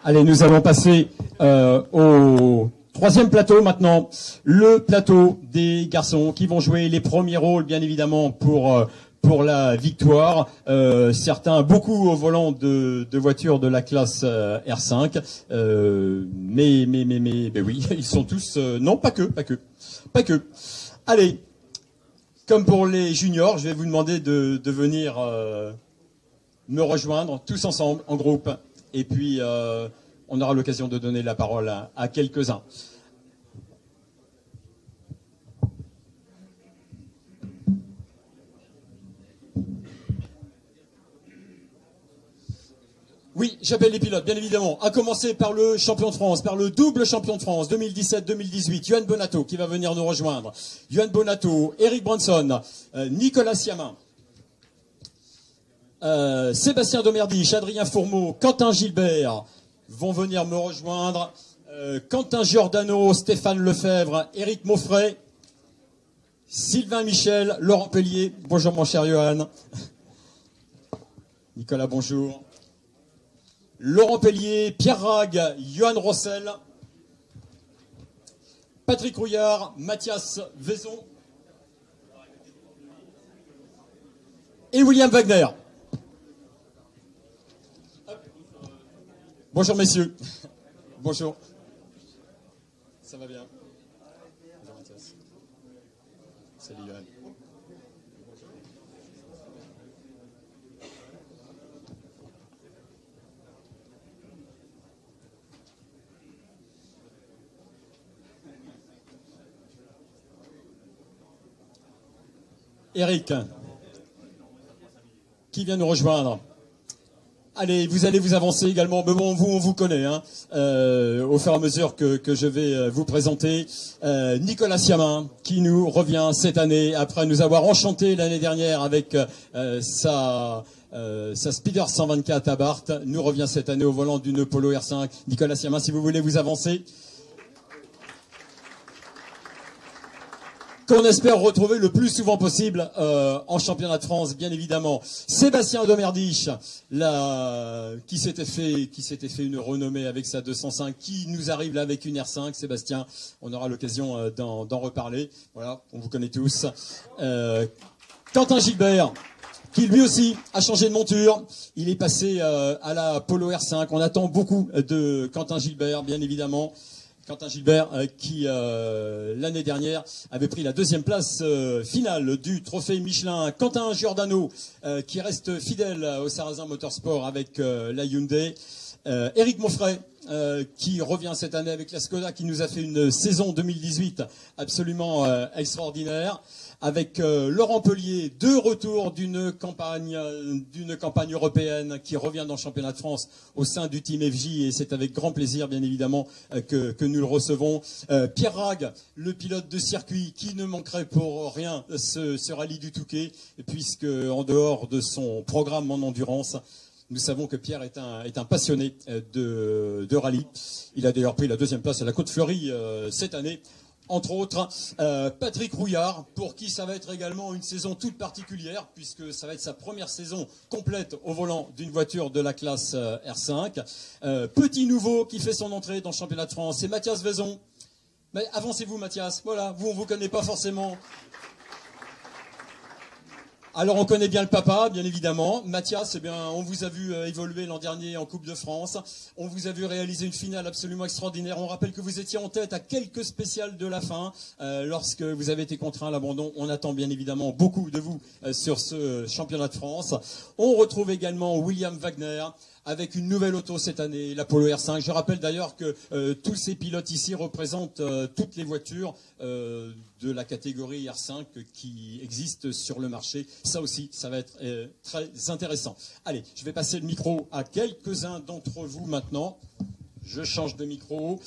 Allez, nous allons passer au 3e plateau maintenant. Le plateau des garçons qui vont jouer les premiers rôles, bien évidemment, pour la victoire. Certains, beaucoup au volant de voitures de la classe R5. Mais oui, ils sont tous... non, pas que. Allez, comme pour les juniors, je vais vous demander de venir me rejoindre tous ensemble, en groupe. Et puis, on aura l'occasion de donner la parole à quelques-uns. Oui, j'appelle les pilotes, bien évidemment. À commencer par le champion de France, par le double champion de France 2017-2018, Johan Bonato, qui va venir nous rejoindre. Johan Bonato, Eric Branson, Nicolas Siamin, Sébastien Domerdiche, Adrien Fourmeau, Quentin Gilbert vont venir me rejoindre. Quentin Giordano, Stéphane Lefebvre, Eric Maufray, Sylvain Michel, Laurent Pellier. Bonjour mon cher Johan. Nicolas, bonjour. Laurent Pellier, Pierre Rague, Johan Rossel, Patrick Rouillard, Mathias Vaison et William Wagner. Bonjour messieurs. Bonjour. Ça va bien? Bonjour Mathias. Salut Johan. Eric, qui vient nous rejoindre. Allez, vous allez vous avancer également. Mais bon, on vous connaît, hein, au fur et à mesure que je vais vous présenter. Nicolas Siamin, qui nous revient cette année, après nous avoir enchanté l'année dernière avec sa Speeder 124 à Barthes, nous revient cette année au volant d'une Polo R5. Nicolas Siamin, si vous voulez vous avancer. Qu'on espère retrouver le plus souvent possible en championnat de France, bien évidemment. Sébastien Domerdiche, qui s'était fait une renommée avec sa 205, qui nous arrive là avec une R5. Sébastien, on aura l'occasion d'en reparler. Voilà, on vous connaît tous. Quentin Gilbert, qui lui aussi a changé de monture. Il est passé à la Polo R5. On attend beaucoup de Quentin Gilbert, bien évidemment. Quentin Gilbert qui l'année dernière avait pris la 2e place finale du trophée Michelin. Quentin Giordano qui reste fidèle au Sarrazin Motorsport avec la Hyundai. Eric Maufray qui revient cette année avec la Skoda, qui nous a fait une saison 2018 absolument extraordinaire. Avec Laurent Pellier, de retour d'une campagne européenne, qui revient dans le championnat de France au sein du team FJ, et c'est avec grand plaisir, bien évidemment, que nous le recevons. Pierre Rague, le pilote de circuit, qui ne manquerait pour rien ce rallye du Touquet, puisque en dehors de son programme en endurance, nous savons que Pierre est un passionné de rallye. Il a d'ailleurs pris la 2e place à la Côte-Fleurie cette année. entre autres, Patrick Rouillard, pour qui ça va être également une saison toute particulière, puisque ça va être sa première saison complète au volant d'une voiture de la classe R5. Petit nouveau qui fait son entrée dans le championnat de France, c'est Mathias Vaison. Mais avancez-vous, Mathias. Voilà, vous, on vous connaît pas forcément. Alors, on connaît bien le papa, bien évidemment. Mathias, eh bien, on vous a vu évoluer l'an dernier en Coupe de France. On vous a vu réaliser une finale absolument extraordinaire. On rappelle que vous étiez en tête à quelques spéciales de la fin. Lorsque vous avez été contraint à l'abandon, on attend bien évidemment beaucoup de vous sur ce championnat de France. On retrouve également William Wagner, avec une nouvelle auto cette année, la Polo R5. Je rappelle d'ailleurs que tous ces pilotes ici représentent toutes les voitures de la catégorie R5 qui existent sur le marché. Ça aussi, ça va être très intéressant. Allez, je vais passer le micro à quelques-uns d'entre vous maintenant. Je change de micro.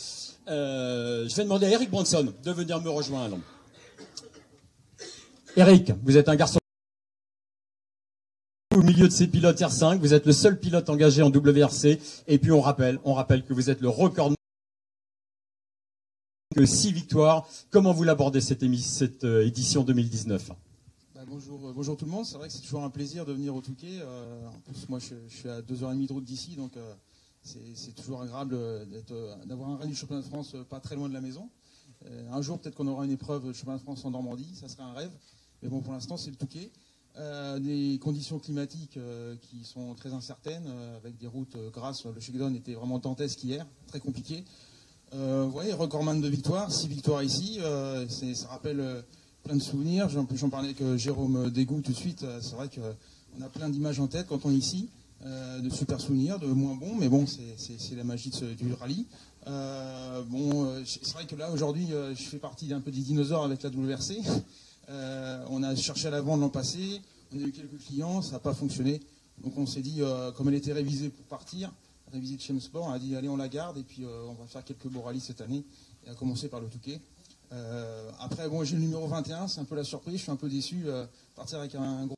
Je vais demander à Eric Branson de venir me rejoindre. Eric, vous êtes un garçon au milieu de ces pilotes R5, vous êtes le seul pilote engagé en WRC, et puis on rappelle que vous êtes le record que 6 victoires. Comment vous l'abordez cette édition 2019? Bonjour tout le monde, c'est vrai que c'est toujours un plaisir de venir au Touquet. En plus, moi je suis à 2h30 de route d'ici, donc c'est toujours agréable d'avoir un rallye du championnat de France pas très loin de la maison. Un jour, peut-être qu'on aura une épreuve de championnat de France en Normandie, ça serait un rêve, mais bon, pour l'instant, c'est le Touquet. Des conditions climatiques qui sont très incertaines, avec des routes grasses. Le shakedown était vraiment dantesque hier, très compliqué. Voyez, recordman de victoires, 6 victoires ici, ça rappelle plein de souvenirs. J'en parlais avec Jérôme Dégou tout de suite. C'est vrai qu'on a plein d'images en tête quand on est ici, de super souvenirs, de moins bons, mais bon, c'est la magie du rallye. C'est vrai que là, aujourd'hui, je fais partie d'un peu des dinosaures avec la WRC. On a cherché à la vendre l'an passé, on a eu quelques clients, ça n'a pas fonctionné. Donc on s'est dit, comme elle était révisée pour partir, révisée de chez M-Sport, on a dit allez on la garde et puis on va faire quelques beaux rallyes cette année, et à commencer par le Touquet. Après bon, j'ai le numéro 21, c'est un peu la surprise, je suis un peu déçu, partir avec un gros...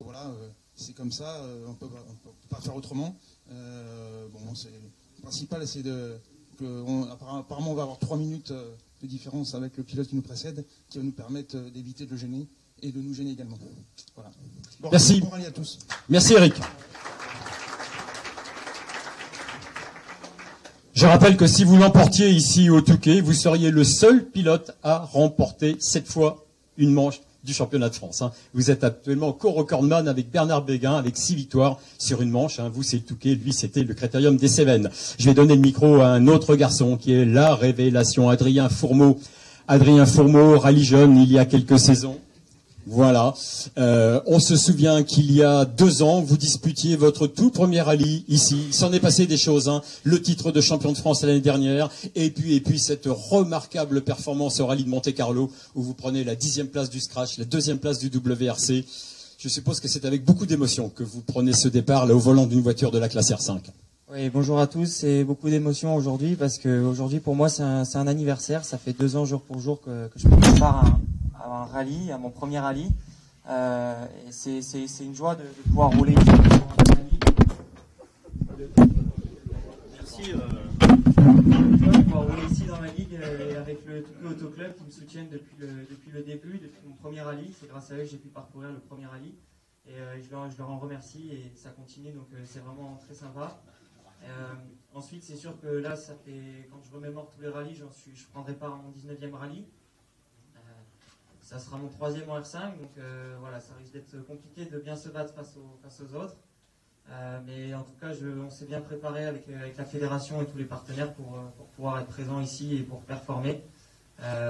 Voilà, c'est comme ça, on peut pas faire autrement. Le principal c'est apparemment on va avoir 3 minutes de différence avec le pilote qui nous précède, qui va nous permettre d'éviter de le gêner et de nous gêner également. Voilà. Merci. Bon rallye à tous. Merci Eric. Je rappelle que si vous l'emportiez ici au Touquet, vous seriez le seul pilote à remporter cette fois une manche du championnat de France. Vous êtes actuellement co-recordman avec Bernard Béguin, avec 6 victoires sur une manche. Vous, c'est le Touquet, lui, c'était le Critérium des Cévennes. Je vais donner le micro à un autre garçon qui est la révélation, Adrien Fourmeau. Adrien Fourmeau, rallye jeune, il y a quelques saisons. Voilà. On se souvient qu'il y a 2 ans, vous disputiez votre tout premier rallye ici. Il s'en est passé des choses. Le titre de champion de France l'année dernière, et puis cette remarquable performance au rallye de Monte-Carlo où vous prenez la 10e place du scratch, la 2e place du WRC. Je suppose que c'est avec beaucoup d'émotion que vous prenez ce départ là au volant d'une voiture de la classe R5. Oui, bonjour à tous. C'est beaucoup d'émotion aujourd'hui parce que aujourd'hui pour moi c'est un anniversaire. Ça fait 2 ans jour pour jour que je me prépare à un rallye, à mon premier rallye. Et c'est une joie de pouvoir rouler ici dans la rallye. Merci. De pouvoir rouler ici dans la ligue avec le Touquet Auto Club qui me soutiennent depuis le début, depuis mon premier rallye. C'est grâce à eux que j'ai pu parcourir le premier rallye. Et je leur en remercie et ça continue, donc c'est vraiment très sympa. Ensuite, c'est sûr que là, ça fait, quand je remémore tous les rallyes, je prendrai part à mon 19e rallye. Ça sera mon 3e en R5, donc voilà, ça risque d'être compliqué de bien se battre face aux autres. Mais en tout cas, on s'est bien préparé avec la fédération et tous les partenaires pour pouvoir être présent ici et pour performer.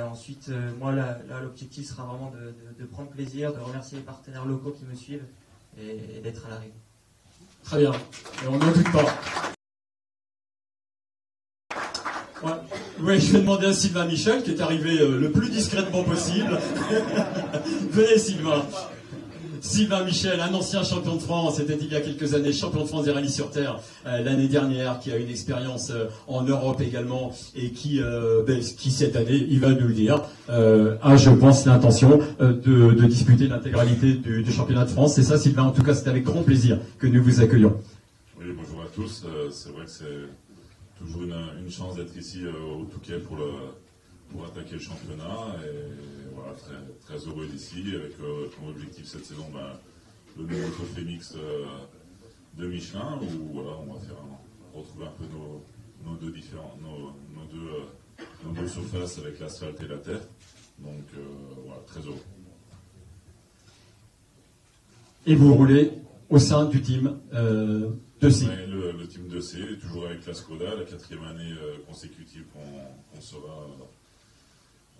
Ensuite, moi, là, l'objectif sera vraiment de prendre plaisir, de remercier les partenaires locaux qui me suivent et d'être à l'arrivée. Très bien, et on n'en doute pas. Ouais. Oui, je vais demander à Sylvain Michel, qui est arrivé le plus discrètement possible. Venez Sylvain. Sylvain Michel, un ancien champion de France, c'était il y a quelques années, champion de France des rallyes sur terre l'année dernière, qui a une expérience en Europe également, et qui cette année, il va nous le dire, a, je pense, l'intention de disputer l'intégralité du championnat de France. C'est ça Sylvain, en tout cas c'est avec grand plaisir que nous vous accueillons. Oui, bonjour à tous. C'est vrai que c'est toujours une chance d'être ici au Touquet pour attaquer le championnat. Et voilà, très heureux d'ici, avec comme objectif cette saison le nouveau trophée mixte de Michelin, où voilà, on va retrouver un peu nos deux surfaces avec l'asphalte et la terre. Donc voilà, très heureux. Et vous roulez au sein du team 2C. Ouais, le team 2C, toujours avec la Skoda, la 4e année consécutive qu'on sera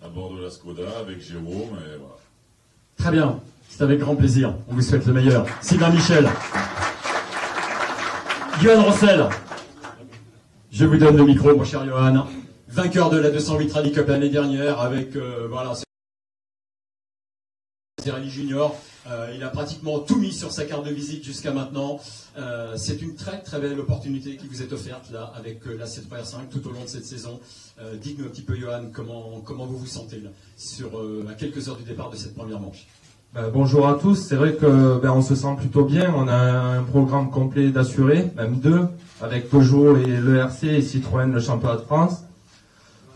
à bord de la Skoda avec Jérôme. Et voilà. Très bien, c'est avec grand plaisir. On vous souhaite le meilleur. Sylvain Michel. Johan Rossel. Je vous donne le micro, mon cher Johan. Vainqueur de la 208 Rally Cup l'année dernière avec voilà, c'est Rally Junior. Il a pratiquement tout mis sur sa carte de visite jusqu'à maintenant. C'est une très très belle opportunité qui vous est offerte là avec la C3R5 tout au long de cette saison. Dites-nous un petit peu, Johan, comment vous vous sentez là, à quelques heures du départ de cette première manche. Bonjour à tous. C'est vrai que on se sent plutôt bien. On a un programme complet d'assurés, même 2, avec Peugeot et l'ERC et Citroën, le championnat de France.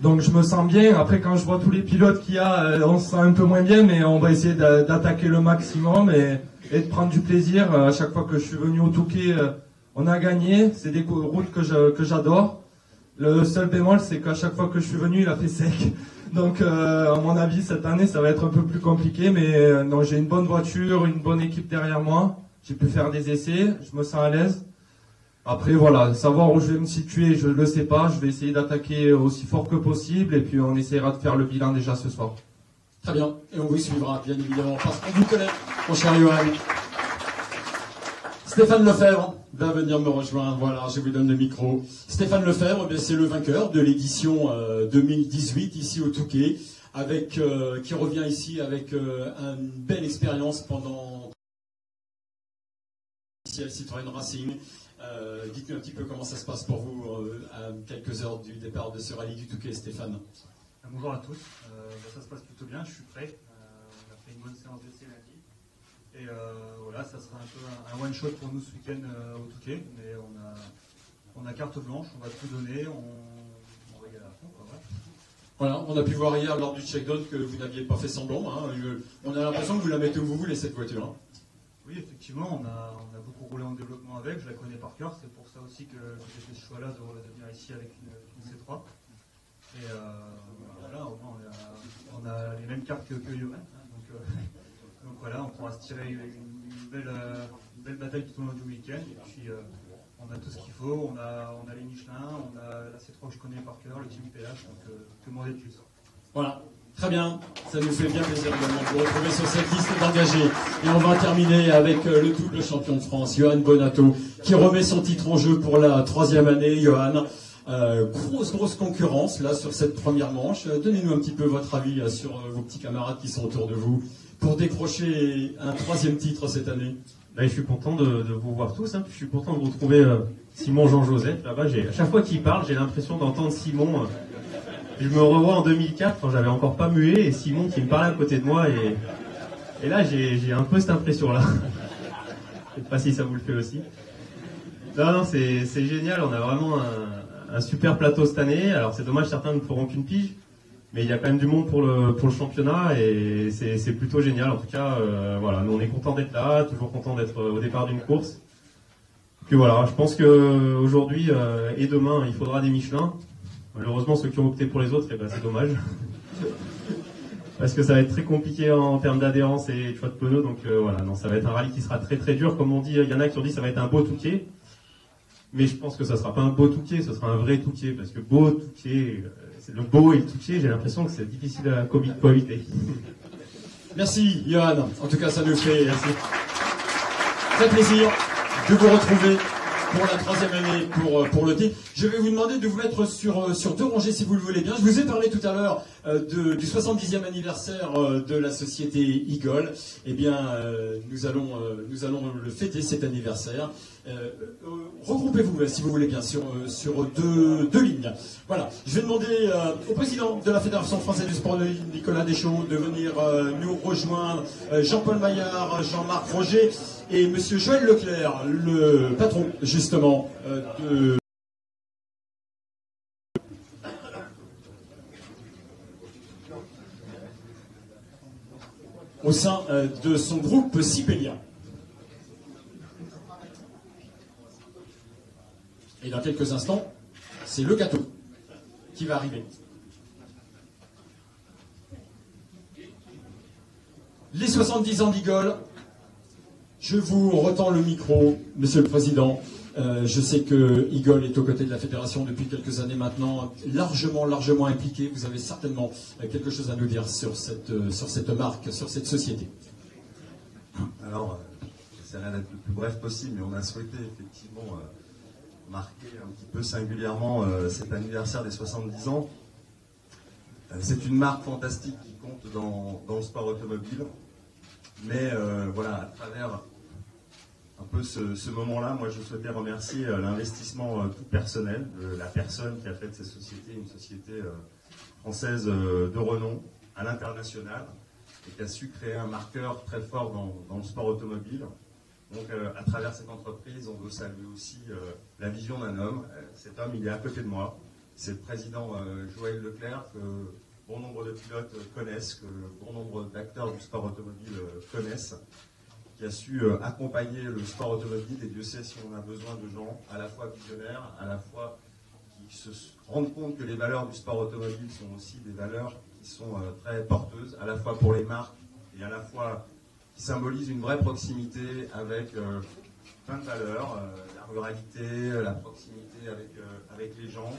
Donc je me sens bien. Après, quand je vois tous les pilotes qu'il y a, on se sent un peu moins bien, mais on va essayer d'attaquer le maximum et de prendre du plaisir. À chaque fois que je suis venu au Touquet, on a gagné. C'est des routes que j'adore. Le seul bémol, c'est qu'à chaque fois que je suis venu, il a fait sec. Donc à mon avis, cette année, ça va être un peu plus compliqué. Mais non, j'ai une bonne voiture, une bonne équipe derrière moi. J'ai pu faire des essais. Je me sens à l'aise. Après, voilà, savoir où je vais me situer, je ne le sais pas. Je vais essayer d'attaquer aussi fort que possible et puis on essaiera de faire le bilan déjà ce soir. Très bien, et on vous suivra bien évidemment parce qu'on vous connaît, mon cher Johan. Stéphane Lefebvre va venir me rejoindre. Voilà, je vous donne le micro. Stéphane Lefebvre, c'est le vainqueur de l'édition 2018 ici au Touquet, qui revient ici avec une belle expérience pendant Citroën Racing. Dites-nous un petit peu comment ça se passe pour vous à quelques heures du départ de ce rallye du Touquet, Stéphane. Bonjour à tous, ça se passe plutôt bien, je suis prêt. On a fait une bonne séance d'essai lundi. Et voilà, ça sera un peu un one-shot pour nous ce week-end au Touquet. Mais on a carte blanche, on va tout donner, on va y aller à fond. Voilà, on a pu voir hier lors du check-down que vous n'aviez pas fait semblant. Hein. On a l'impression que vous la mettez où vous voulez cette voiture. Hein. Oui, effectivement, on a beaucoup roulé en développement avec, je la connais par cœur, c'est pour ça aussi que j'ai fait ce choix-là de venir ici avec une C3. Et voilà, au moins on a les mêmes cartes que Johan, hein, donc voilà, on pourra se tirer une belle bataille tout au long du week-end, et puis on a tout ce qu'il faut, on a les Michelin, on a la C3 que je connais par cœur, le team PH, donc que demander de plus. Voilà. Très bien, ça nous fait bien plaisir également de vous retrouver sur cette liste d'engagés. Et on va terminer avec le double champion de France, Johan Bonato, qui remet son titre en jeu pour la 3e année. Johan, grosse concurrence là sur cette première manche. Donnez-nous un petit peu votre avis sur vos petits camarades qui sont autour de vous pour décrocher un 3e titre cette année. Je suis content de vous voir tous. Hein. Je suis content de vous retrouver Simon Jean-Joseph. Là-bas, à chaque fois qu'il parle, j'ai l'impression d'entendre Simon. Je me revois en 2004 quand j'avais encore pas mué et Simon qui me parlait à côté de moi et là j'ai un peu cette impression là. Je sais pas si ça vous le fait aussi. Non, c'est génial, on a vraiment un super plateau cette année. Alors c'est dommage, certains ne feront qu'une pige, mais il y a quand même du monde pour le championnat et c'est plutôt génial. En tout cas, voilà, nous on est content d'être là, toujours content d'être au départ d'une course. Puis voilà, je pense qu'aujourd'hui et demain il faudra des Michelin. Malheureusement, ceux qui ont opté pour les autres, c'est dommage. Parce que ça va être très compliqué en termes d'adhérence et de choix de pneus. Donc voilà, non, ça va être un rallye qui sera très très dur. Comme on dit, il y en a qui ont dit que ça va être un beau Touquet. Mais je pense que ça sera pas un beau Touquet, ce sera un vrai Touquet. Parce que beau Touquet, c'est le beau et le Touquet, j'ai l'impression que c'est difficile à cohabiter. Merci Johan. En tout cas, ça nous fait très plaisir de vous retrouver pour la 3e année pour le titre. Je vais vous demander de vous mettre sur 2 rangées si vous le voulez bien. Je vous ai parlé tout à l'heure du 70e anniversaire de la société Eagle. Eh bien, nous allons le fêter cet anniversaire. Regroupez-vous si vous voulez bien sur 2 lignes. Voilà. Je vais demander au président de la Fédération française du sport, Nicolas Deschaux, de venir nous rejoindre. Jean-Paul Maillard, Jean-Marc Roger et Monsieur Joël Leclerc, le patron justement de au sein de son groupe Sibélia. Et dans quelques instants, c'est le gâteau qui va arriver. Les 70 ans d'Igol, je vous retends le micro, Monsieur le Président. Je sais que Igol est aux côtés de la Fédération depuis quelques années maintenant, largement impliqué. Vous avez certainement quelque chose à nous dire sur cette marque, sur cette société. Alors, j'essaierai d'être le plus bref possible, mais on a souhaité effectivement marquer un petit peu singulièrement cet anniversaire des 70 ans. C'est une marque fantastique qui compte dans le sport automobile. Mais voilà, à travers un peu ce moment-là, moi je souhaitais remercier l'investissement tout personnel de la personne qui a fait de cette société une société française de renom à l'international et qui a su créer un marqueur très fort dans le sport automobile. Donc à travers cette entreprise, on veut saluer aussi la vision d'un homme. Cet homme, il est à côté de moi. C'est le président Joël Leclerc, que bon nombre de pilotes connaissent, que bon nombre d'acteurs du sport automobile connaissent, qui a su accompagner le sport automobile. Et Dieu sait si on a besoin de gens à la fois visionnaires, à la fois qui se rendent compte que les valeurs du sport automobile sont aussi des valeurs qui sont très porteuses, à la fois pour les marques et à la fois qui symbolisent une vraie proximité avec plein de valeurs, la ruralité, la proximité avec les gens,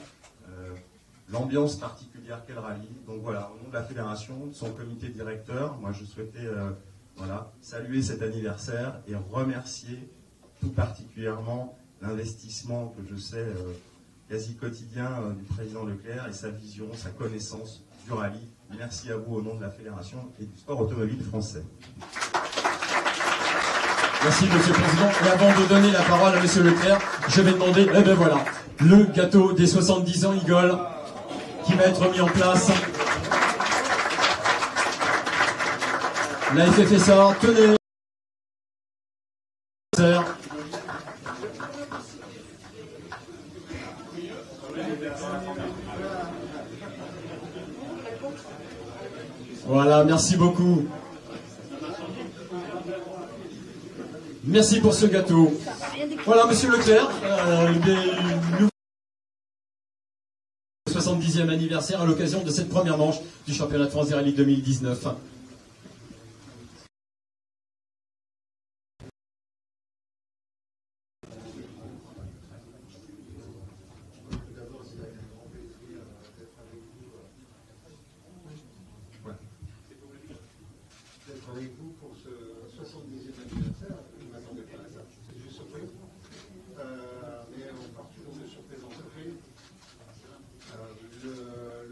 l'ambiance particulière qu'est le rallye. Donc voilà, au nom de la fédération, de son comité directeur, moi je souhaitais saluer cet anniversaire et remercier tout particulièrement l'investissement que je sais quasi quotidien du président Leclerc et sa vision, sa connaissance du rallye. Merci à vous au nom de la fédération et du sport automobile français. Merci Monsieur le Président. Et avant de donner la parole à Monsieur Leclerc, je vais demander, voilà, le gâteau des 70 ans Igol qui va être mis en place. La FFSA, tenez. Voilà, merci beaucoup. Merci pour ce gâteau. Voilà, Monsieur Leclerc, le 70e anniversaire à l'occasion de cette première manche du championnat de France des rallyes 2019. Avec vous pour ce 70e anniversaire, je ne m'attendais pas à ça, c'est juste surprise. Mais on part toujours de surprise en surprise.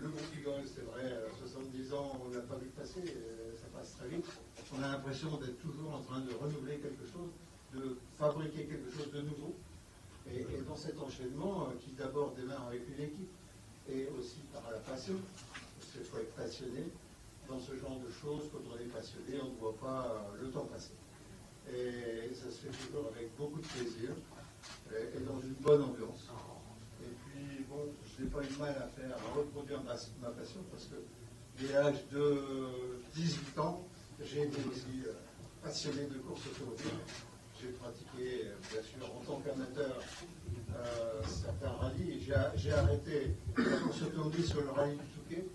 Le groupe Igol, c'est vrai, 70 ans, on n'a pas vu passer, ça passe très vite. On a l'impression d'être toujours en train de renouveler quelque chose, de fabriquer quelque chose de nouveau. Et dans cet enchaînement, qui d'abord démarre avec une équipe, et aussi par la passion, parce qu'il faut être passionné. Dans ce genre de choses, quand on est passionné, on ne voit pas le temps passer. Et ça se fait toujours avec beaucoup de plaisir et dans une bonne ambiance. Et puis, bon, je n'ai pas eu mal à reproduire ma passion parce que dès l'âge de 18 ans, j'ai été aussi passionné de course automobile. J'ai pratiqué, bien sûr, en tant qu'amateur, certains rallyes. J'ai arrêté la course automobile sur le rallye du Touquet.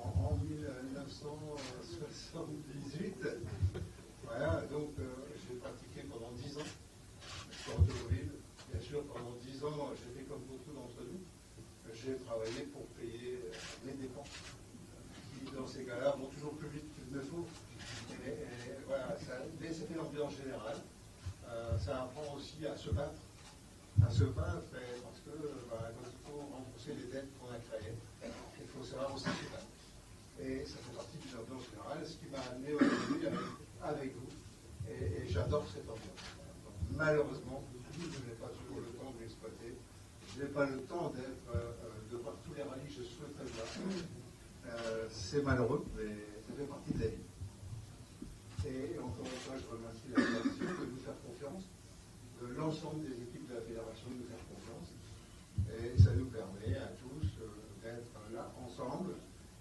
En 1978, voilà, donc j'ai pratiqué pendant 10 ans le sport automobile. Bien sûr, pendant 10 ans, j'ai fait comme beaucoup d'entre nous. J'ai travaillé pour payer mes dépenses, qui dans ces cas-là vont toujours plus vite qu'il ne faut. Voilà, mais c'était l'ambiance générale. Ça apprend aussi à se battre. Parce que quand il faut rembourser les dettes qu'on a créées, il faut savoir aussi se battre. Et ça fait partie d'une ambiance générale, ce qui m'a amené aujourd'hui avec vous. Et j'adore cette ambiance. Donc, malheureusement, je n'ai pas toujours le temps de l'exploiter. Je n'ai pas le temps de voir tous les rallyes que je souhaiterais voir. C'est malheureux, mais ça fait partie de la vie. Et encore une fois, je remercie la fédération de nous faire confiance, de l'ensemble des équipes de la fédération de nous faire confiance. Et ça nous permet à tous d'être là ensemble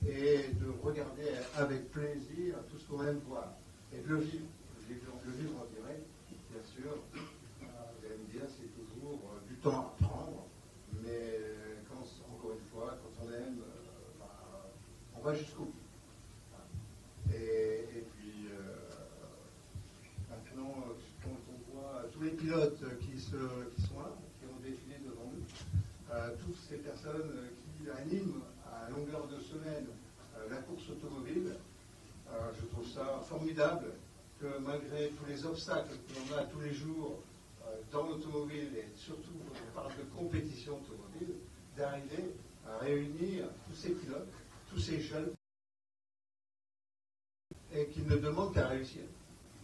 et de regarder avec plaisir tout ce qu'on aime voir. tous les pilotes qui sont là, qui ont défilé devant nous, toutes ces personnes qui animent à longueur de semaine la course automobile. Je trouve ça formidable que malgré tous les obstacles que l'on a tous les jours dans l'automobile, et surtout quand on parle de compétition automobile, d'arriver à réunir tous ces pilotes, tous ces jeunes, et qui ne demandent qu'à réussir,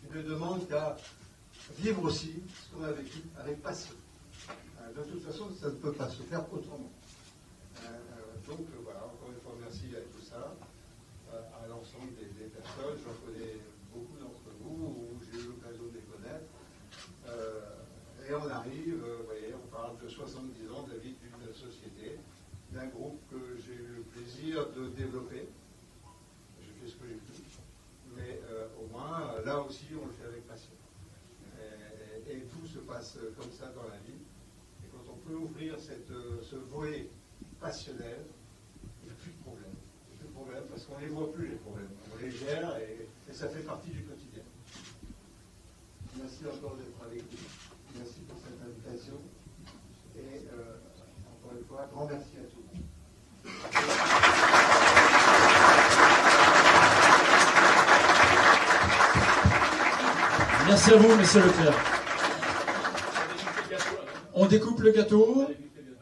qui ne demandent qu'à vivre aussi ce qu'on a vécu avec passion. De toute façon, ça ne peut pas se faire autrement. Donc voilà, encore une fois, merci à tout ça, à l'ensemble des personnes. J'en connais beaucoup d'entre vous, où j'ai eu l'occasion de les connaître. Et on arrive, vous voyez, on parle de 70 ans de la vie d'une société, d'un groupe que j'ai eu le plaisir de développer. J'ai fait ce que j'ai pu. Mais au moins, là aussi, on le fait avec passion. Et tout se passe comme ça dans la vie. Et quand on peut ouvrir ce volet passionnel, il n'y a plus de problème. Il n'y a plus de problème parce qu'on ne les voit plus, les problèmes. On les gère et ça fait partie du quotidien. Merci encore d'être avec nous. Merci pour cette invitation. Et encore une fois, grand merci à tous. Merci à vous, monsieur Leclerc. On découpe le gâteau.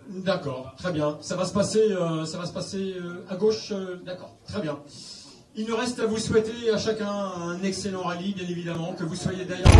D'accord, très bien. Ça va se passer à gauche. D'accord, très bien. Il nous reste à vous souhaiter à chacun un excellent rallye, bien évidemment, que vous soyez d'ailleurs.